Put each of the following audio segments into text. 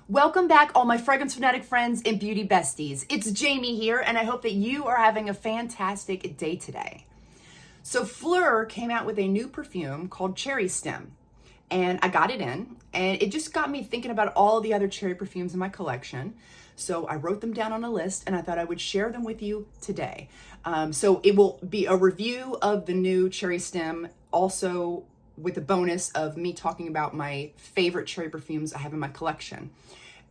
Welcome back, all my fragrance fanatic friends and beauty besties. It's Jamie here, and I hope that you are having a fantastic day today. So Phlur came out with a new perfume called Cherry Stem, and I got it in, and it just got me thinking about all the other cherry perfumes in my collection. So I wrote them down on a list, and I thought I would share them with you today. So it will be a review of the new Cherry Stem, also with a bonus of me talking about my favorite cherry perfumes I have in my collection.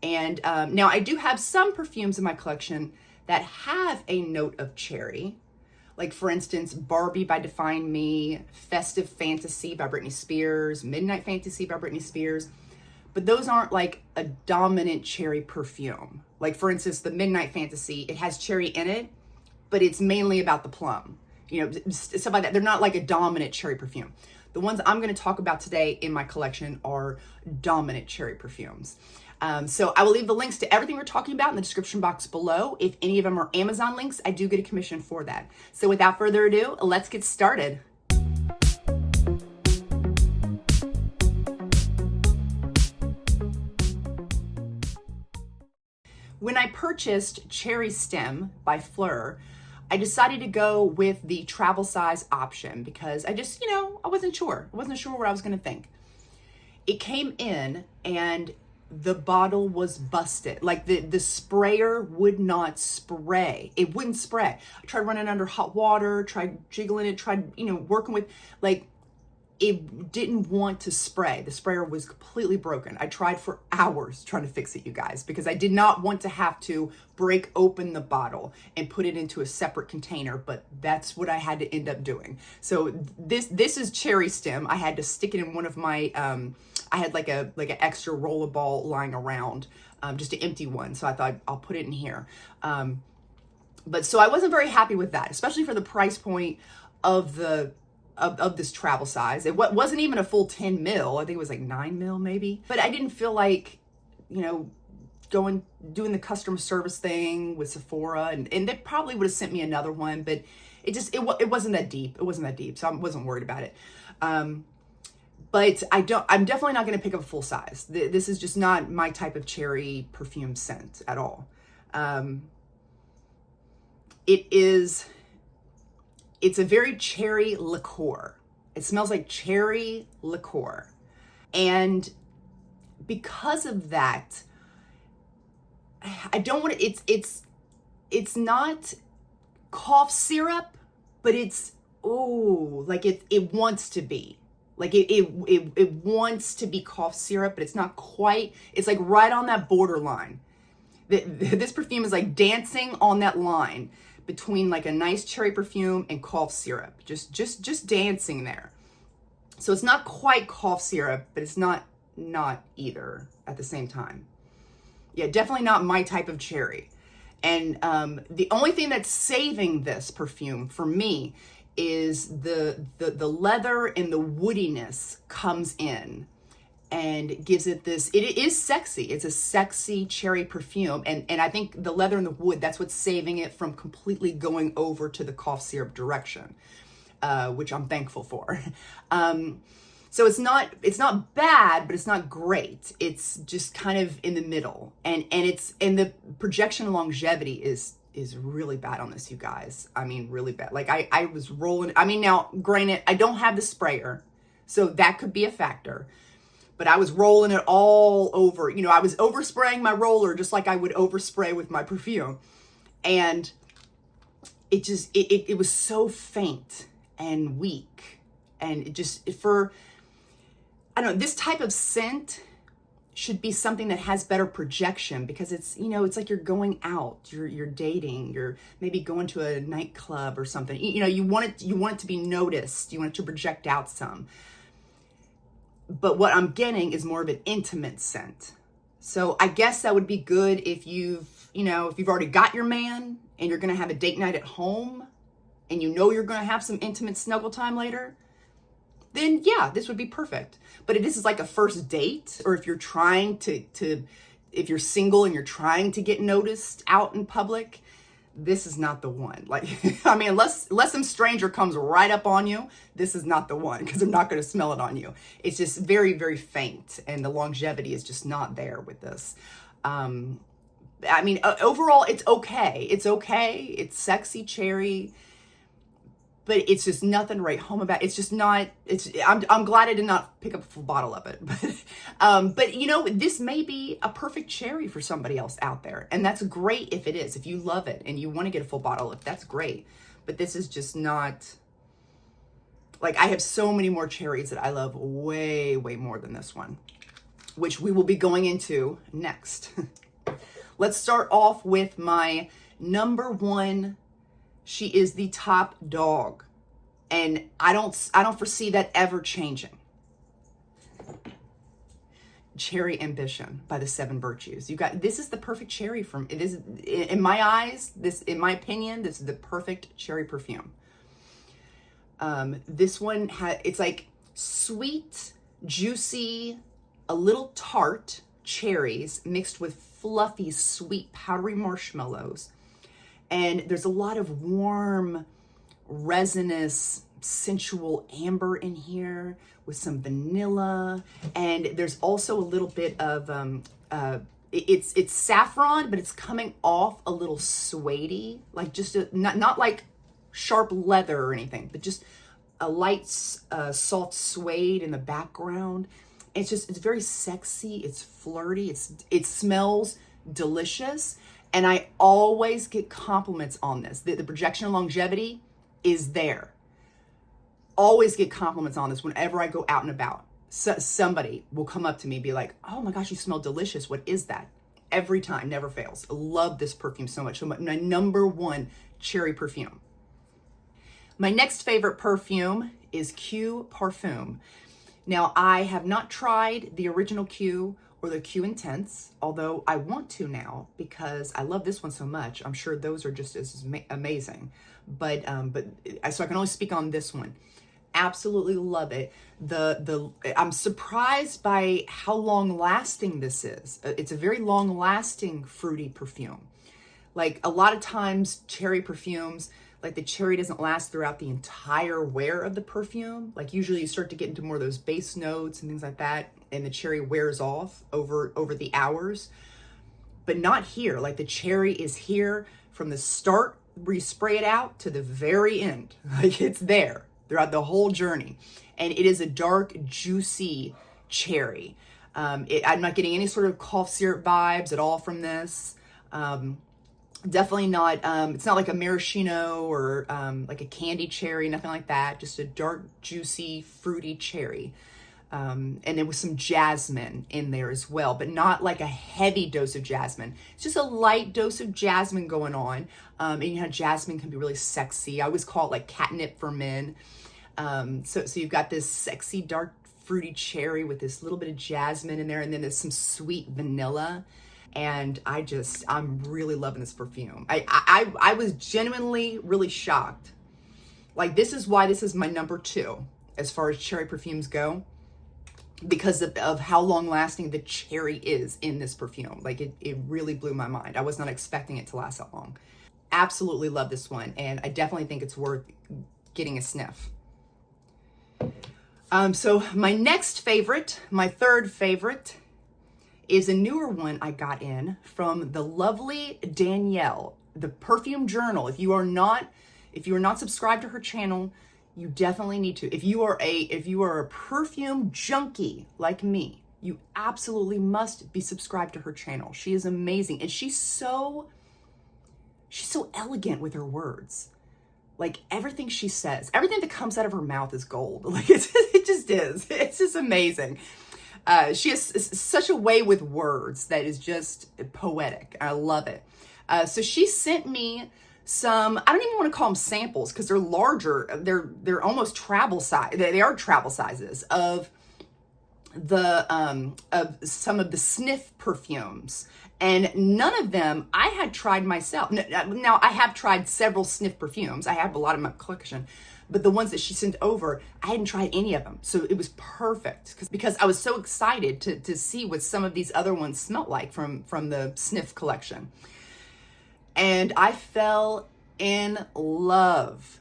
And now I do have some perfumes in my collection that have a note of cherry. Like for instance, Barbie by Define Me, Festive Fantasy by Britney Spears, Midnight Fantasy by Britney Spears. But those aren't like a dominant cherry perfume. Like for instance, the Midnight Fantasy, it has cherry in it, but it's mainly about the plum. You know, stuff like that. They're not like a dominant cherry perfume. The ones I'm going to talk about today in my collection are dominant cherry perfumes. So I will leave the links to everything we're talking about in the description box below. If any of them are Amazon links, I do get a commission for that. So without further ado, let's get started. When I purchased Cherry Stem by Phlur, I decided to go with the travel size option because I just, I wasn't sure. I wasn't sure what I was going to think. It came in and the bottle was busted. Like the sprayer would not spray. It wouldn't spray. I tried running under hot water, tried jiggling it, tried, working with, like, it didn't want to spray. The sprayer was completely broken. I tried for hours trying to fix it, you guys, because I did not want to have to break open the bottle and put it into a separate container, but that's what I had to end up doing. So this is Cherry Stem. I had to stick it in one of my, I had like an extra rollerball lying around, just an empty one. So I thought I'll put it in here. But so I wasn't very happy with that, especially for the price point of this travel size. It wasn't even a full 10 mil. I think it was like 9 mil maybe. But I didn't feel like, doing the customer service thing with Sephora, and they probably would have sent me another one, but it wasn't that deep. It wasn't that deep, so I wasn't worried about it. But I'm definitely not going to pick up a full size. This is just not my type of cherry perfume scent at all. It's a very cherry liqueur. It smells like cherry liqueur. And because of that, I don't want to, it's not cough syrup, but it's, like it wants to be. Like it wants to be cough syrup, but it's not quite, it's like right on that borderline. This perfume is like dancing on that line between like a nice cherry perfume and cough syrup, just dancing there. So it's not quite cough syrup, but it's not either at the same time. Yeah, definitely not my type of cherry. And the only thing that's saving this perfume for me is the leather and the woodiness comes in and gives it this, it is sexy. It's a sexy cherry perfume. And I think the leather and the wood, that's what's saving it from completely going over to the cough syrup direction, which I'm thankful for. So it's not bad, but it's not great. It's just kind of in the middle. And the projection longevity is really bad on this, you guys. I mean, really bad. Like I was rolling, now granted, I don't have the sprayer, so that could be a factor. But I was rolling it all over. I was overspraying my roller just like I would overspray with my perfume. And it was so faint and weak. And I don't know, this type of scent should be something that has better projection, because it's, it's like you're going out, you're dating, you're maybe going to a nightclub or something. You want it to be noticed. You want it to project out some. But what I'm getting is more of an intimate scent. So I guess that would be good if you've already got your man and you're going to have a date night at home and you're going to have some intimate snuggle time later, then yeah, this would be perfect. But if this is like a first date, or if you're trying if you're single and you're trying to get noticed out in public, this is not the one. Like, unless some stranger comes right up on you, this is not the one, because I'm not going to smell it on you. It's just very, very faint, and the longevity is just not there with this. I mean, overall, it's okay. It's okay. It's sexy cherry, but it's just nothing to write home about. It's just not, I'm glad I did not pick up a full bottle of it. But you know, this may be a perfect cherry for somebody else out there. And that's great if it is. If you love it and you want to get a full bottle of it, that's great. But this is just not, like, I have so many more cherries that I love way, way more than this one, which we will be going into next. Let's start off with my number one. She is the top dog, and I don't foresee that ever changing. Cherry Ambition by the Seven Virtues. This is the perfect cherry it is, in my eyes, in my opinion, this is the perfect cherry perfume. This one it's like sweet, juicy, a little tart cherries mixed with fluffy, sweet, powdery marshmallows. And there's a lot of warm, resinous, sensual amber in here with some vanilla. And there's also a little bit of, it's saffron, but it's coming off a little suede-y, like just not like sharp leather or anything, but just a light, soft suede in the background. It's very sexy. It's flirty. It smells delicious. And I always get compliments on this. The projection and longevity is there. Always get compliments on this whenever I go out and about. Somebody will come up to me and be like, oh my gosh, you smell delicious. What is that? Every time, never fails. I love this perfume so much. So my number one cherry perfume. My next favorite perfume is Q Parfum. Now, I have not tried the original Q or the Q Intense, although I want to now because I love this one so much. I'm sure those are just as amazing. But so I can only speak on this one. Absolutely love it. I'm surprised by how long lasting this is. It's a very long lasting fruity perfume. Like a lot of times cherry perfumes, like the cherry doesn't last throughout the entire wear of the perfume. Like usually you start to get into more of those base notes and things like that, and the cherry wears off over the hours. But not here. Like the cherry is here from the start where you spray it out to the very end. Like it's there throughout the whole journey. And it is a dark, juicy cherry. I'm not getting any sort of cough syrup vibes at all from this. Definitely not, it's not like a maraschino or like a candy cherry, nothing like that. Just a dark, juicy, fruity cherry. And there was some jasmine in there as well, but not like a heavy dose of jasmine. It's just a light dose of jasmine going on. And you know, jasmine can be really sexy. I always call it like catnip for men. So you've got this sexy, dark, fruity cherry with this little bit of jasmine in there. And then there's some sweet vanilla. And I'm really loving this perfume. I was genuinely really shocked. Like this is why this is my number two as far as cherry perfumes go, because of how long lasting the cherry is in this perfume. Like it really blew my mind. I was not expecting it to last that long. Absolutely love this one. And I definitely think it's worth getting a sniff. So my next favorite, my third favorite, is a newer one I got in from the lovely Danielle, the Perfume Journal. If you are not subscribed to her channel, you definitely need to. If you are a perfume junkie like me, you absolutely must be subscribed to her channel. She is amazing, and she's so elegant with her words. Like everything she says, everything that comes out of her mouth is gold. Like it just is. It's just amazing. She has such a way with words that is just poetic. I love it. So she sent me some, I don't even want to call them samples because they're larger. They're almost travel size. They are travel sizes of some of the Snif perfumes. And none of them I had tried myself. Now I have tried several Snif perfumes. I have a lot in my collection. But the ones that she sent over, I hadn't tried any of them. So it was perfect because I was so excited to see what some of these other ones smelled like from the Snif collection. And I fell in love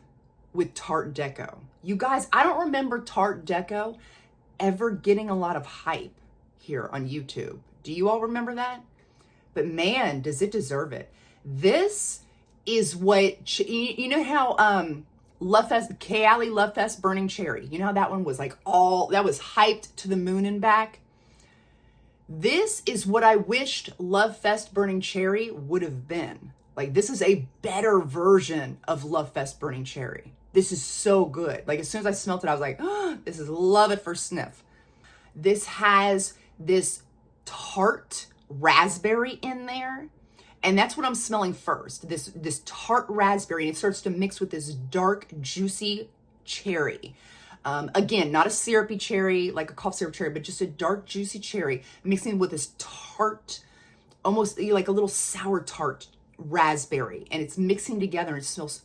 with Tart Deco. You guys, I don't remember Tart Deco ever getting a lot of hype here on YouTube. Do you all remember that? but man, does it deserve it. This is what, you know how Love Fest, Kayali Love Fest Burning Cherry, you know how that one was like that was hyped to the moon and back? This is what I wished Love Fest Burning Cherry would have been. Like, this is a better version of Love Fest Burning Cherry. This is so good. Like, as soon as I smelled it, I was like, oh, this is love it for Snif. This has this tart raspberry in there. And that's what I'm smelling first. This tart raspberry, and it starts to mix with this dark, juicy cherry. Again, not a syrupy cherry, like a cough syrup cherry, but just a dark, juicy cherry mixing with this tart, almost like a little sour tart raspberry, and it's mixing together, and it smells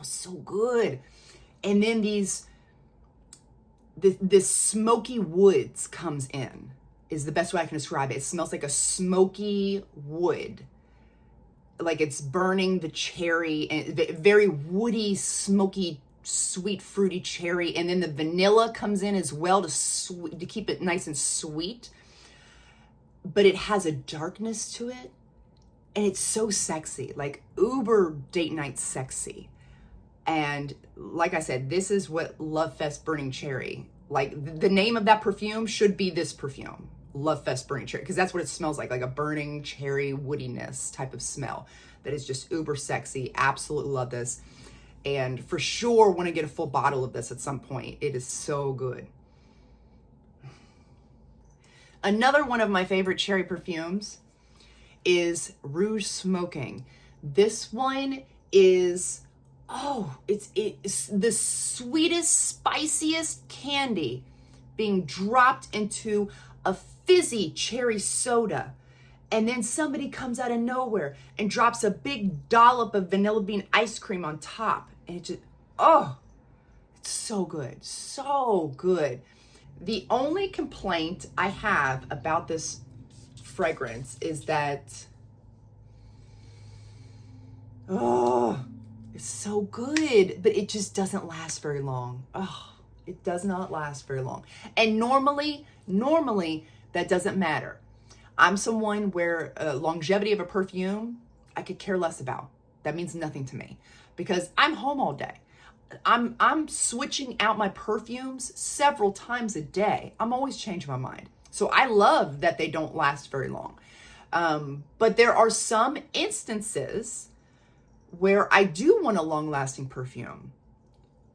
so good. And then this smoky woods comes in, is the best way I can describe it. It smells like a smoky wood, like it's burning the cherry, and very woody, smoky, sweet, fruity cherry. And then the vanilla comes in as well to keep it nice and sweet, but it has a darkness to it. And it's so sexy, like uber date night sexy. And like I said, this is what Love Fest Burning Cherry, like the name of that perfume should be this perfume, Love Fest Burning Cherry, because that's what it smells like a burning cherry woodiness type of smell that is just uber sexy. Absolutely love this. And for sure want to get a full bottle of this at some point. It is so good. Another one of my favorite cherry perfumes is Rouge Smoking. This one is, it's the sweetest, spiciest candy being dropped into a fizzy cherry soda. And then somebody comes out of nowhere and drops a big dollop of vanilla bean ice cream on top. And it just, it's so good, so good. The only complaint I have about this fragrance is that it's so good, but it just doesn't last very long. It does not last very long. And normally that doesn't matter. I'm someone where longevity of a perfume I could care less about. That means nothing to me because I'm home all day. I'm switching out my perfumes several times a day. I'm always changing my mind. So I love that they don't last very long. But there are some instances where I do want a long-lasting perfume.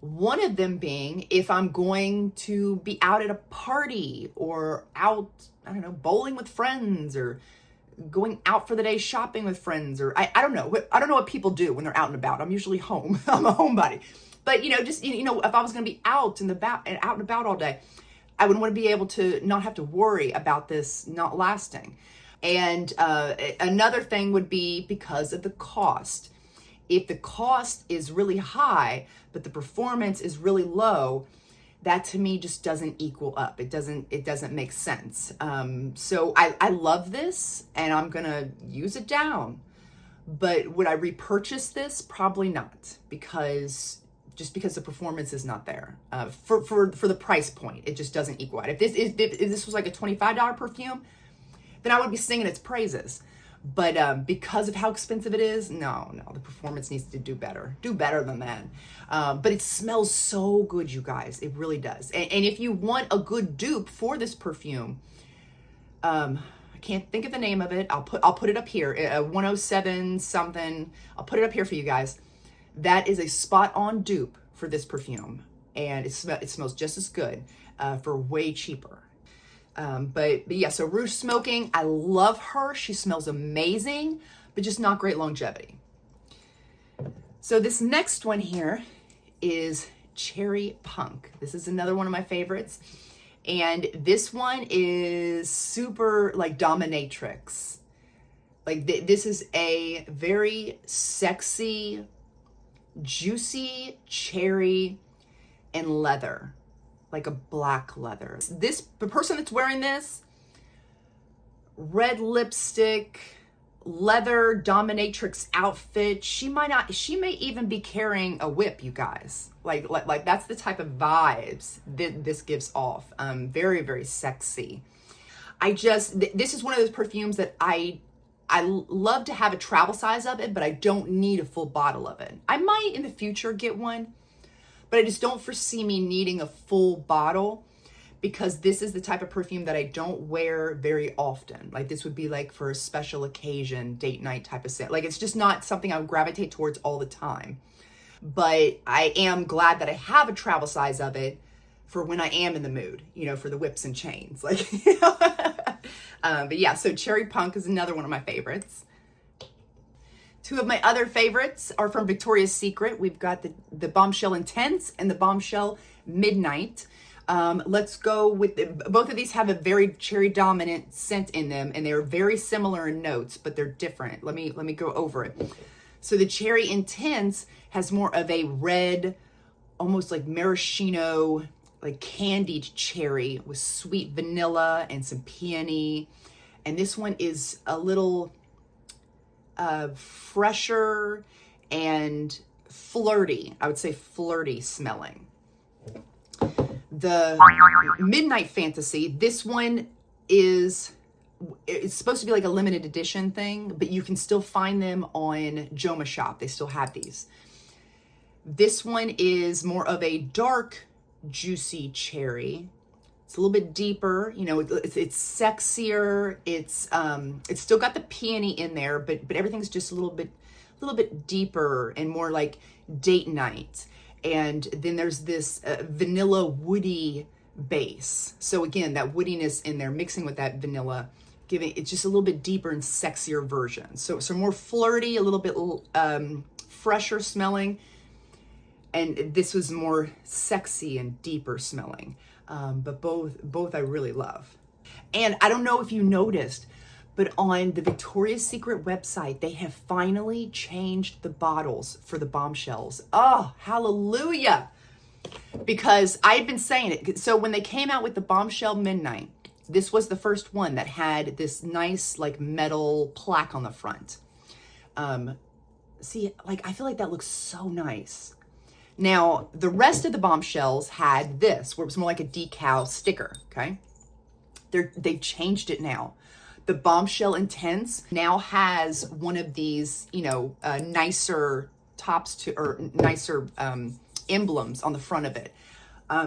One of them being if I'm going to be out at a party or out, I don't know, bowling with friends or going out for the day shopping with friends, or I don't know. I don't know what people do when they're out and about. I'm usually home. I'm a homebody. But, just, if I was going to be out and about all day, I would want to be able to not have to worry about this not lasting. And another thing would be because of the cost. If the cost is really high, but the performance is really low, that to me just doesn't equal up. It doesn't make sense. So I love this and I'm gonna use it down. But would I repurchase this? Probably not, because the performance is not there for the price point. It just doesn't equal out. If this was like a $25 perfume, then I would be singing its praises. But because of how expensive it is, no, the performance needs to do better than that. But it smells so good, you guys. It really does. And if you want a good dupe for this perfume, I can't think of the name of it. I'll put it up here. 107 something. I'll put it up here for you guys. That is a spot on dupe for this perfume, and it smells just as good for way cheaper. But yeah, so Rouge Smoking, I love her. She smells amazing, but just not great longevity. So this next one here is Cherry Punk. This is another one of my favorites. And this one is super like dominatrix. Like this is a very sexy, juicy cherry and leather, like a black leather. The person that's wearing this, red lipstick, leather dominatrix outfit, she may even be carrying a whip, you guys. Like that's the type of vibes that this gives off. Very, very sexy. This is one of those perfumes that I love to have a travel size of it, but I don't need a full bottle of it. I might in the future get one, but I just don't foresee me needing a full bottle, because this is the type of perfume that I don't wear very often. Like this would be like for a special occasion, date night type of scent. Like it's just not something I would gravitate towards all the time. But I am glad that I have a travel size of it for when I am in the mood, you know, for the whips and chains. Like, you know. But yeah, so Cherry Punk is another one of my favorites. Two of my other favorites are from Victoria's Secret. We've got the Bombshell Intense and the Bombshell Midnight. Let's go with both of these have a very cherry dominant scent in them, and they're very similar in notes, but they're different. Let me go over it. So the Cherry Intense has more of a red, almost like maraschino, like candied cherry with sweet vanilla and some peony. And this one is a little fresher and flirty. I would say flirty smelling. The Midnight Fantasy, this one it's supposed to be like a limited edition thing, but you can still find them on Joma Shop. They still have these. This one is more of a dark, juicy cherry. It's a little bit deeper, you know, it's sexier. It's still got the peony in there, but everything's just a little bit deeper and more like date night. And then there's this vanilla woody base. So again, that woodiness in there mixing with that vanilla, giving it just a little bit deeper and sexier version. So more flirty, a little bit fresher smelling. And this was more sexy and deeper smelling. But both I really love. And I don't know if you noticed, but on the Victoria's Secret website, they have finally changed the bottles for the Bombshells. Oh, hallelujah. Because I've been saying it. So when they came out with the Bombshell Midnight, this was the first one that had this nice like metal plaque on the front. See, like I feel like that looks so nice. Now, the rest of the Bombshells had this, where it was more like a decal sticker, okay? They've changed it now. The Bombshell Intense now has one of these, you know, nicer tops to, or nicer emblems on the front of it.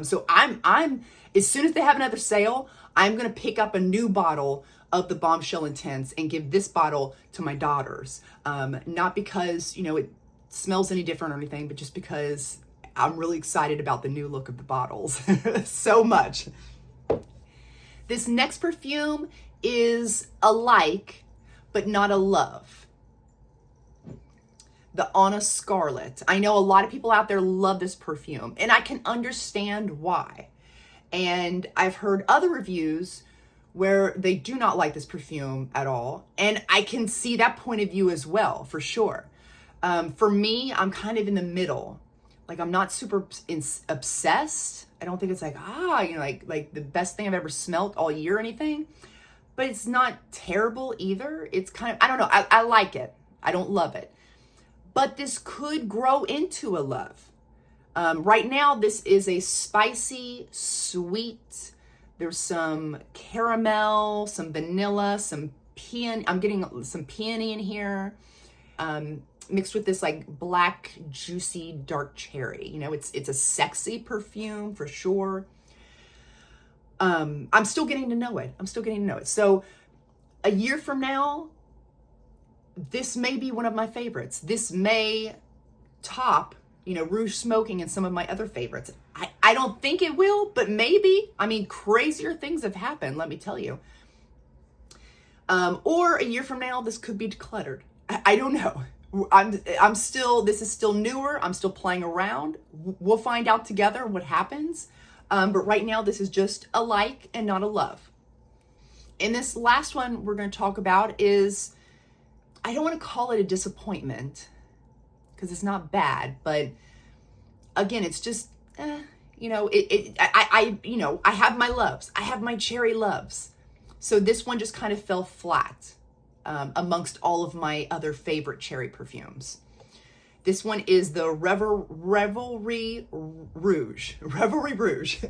So I'm, as soon as they have another sale, I'm going to pick up a new bottle of the Bombshell Intense and give this bottle to my daughters. Not because, you know, it smells any different or anything, but just because I'm really excited about the new look of the bottles so much. This next perfume is a like, but not a love. The Honest Scarlet. I know a lot of people out there love this perfume, and I can understand why. And I've heard other reviews where they do not like this perfume at all. And I can see that point of view as well, for sure. For me, I'm kind of in the middle. Like, I'm not super obsessed. I don't think it's like, you know, like the best thing I've ever smelt all year or anything. But it's not terrible either. It's kind of, I don't know. I like it. I don't love it. But this could grow into a love. Right now, this is a spicy, sweet. There's some caramel, some vanilla, some peony. I'm getting some peony in here. Mixed with this like black, juicy, dark cherry. You know, it's a sexy perfume for sure. I'm still getting to know it. So a year from now, this may be one of my favorites. This may top, you know, Rouge Smoking and some of my other favorites. I don't think it will, but maybe. I mean, crazier things have happened, let me tell you. Or a year from now, this could be decluttered. I don't know. This is still newer. I'm still playing around. We'll find out together what happens. But right now, this is just a like and not a love. And this last one we're going to talk about is, I don't want to call it a disappointment because it's not bad, but again, it's just, you know, I have my loves. I have my cherry loves. So this one just kind of fell flat amongst all of my other favorite cherry perfumes. This one is the Revelry Rouge. Revelry Rouge.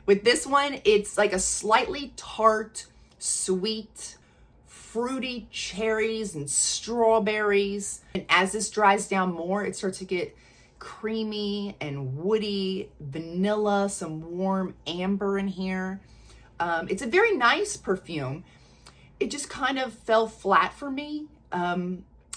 With this one, it's like a slightly tart, sweet, fruity cherries and strawberries. And as this dries down more, it starts to get creamy and woody, vanilla, some warm amber in here. It's a very nice perfume. It just kind of fell flat for me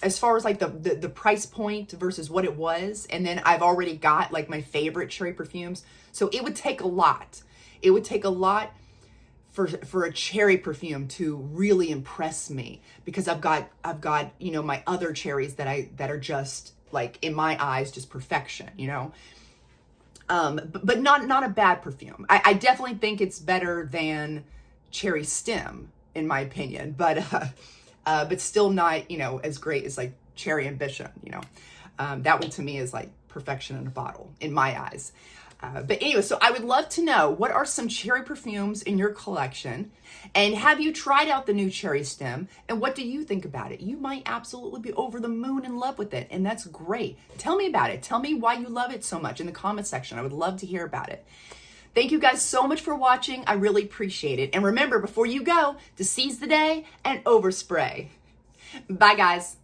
as far as like the price point versus what it was. And then I've already got like my favorite cherry perfumes. So it would take a lot. It would take a lot for a cherry perfume to really impress me, because I've got, you know, my other cherries that are just like, in my eyes, just perfection, you know? But not a bad perfume. I definitely think it's better than Cherry Stem, in my opinion, but still not, you know, as great as like Cherry Ambition, you know? That one to me is like perfection in a bottle, in my eyes. But anyway, so I would love to know, what are some cherry perfumes in your collection? And have you tried out the new Cherry Stem? And what do you think about it? You might absolutely be over the moon in love with it, and that's great. Tell me about it. Tell me why you love it so much in the comment section. I would love to hear about it. Thank you guys so much for watching. I really appreciate it. And remember, before you go, to seize the day and overspray. Bye, guys.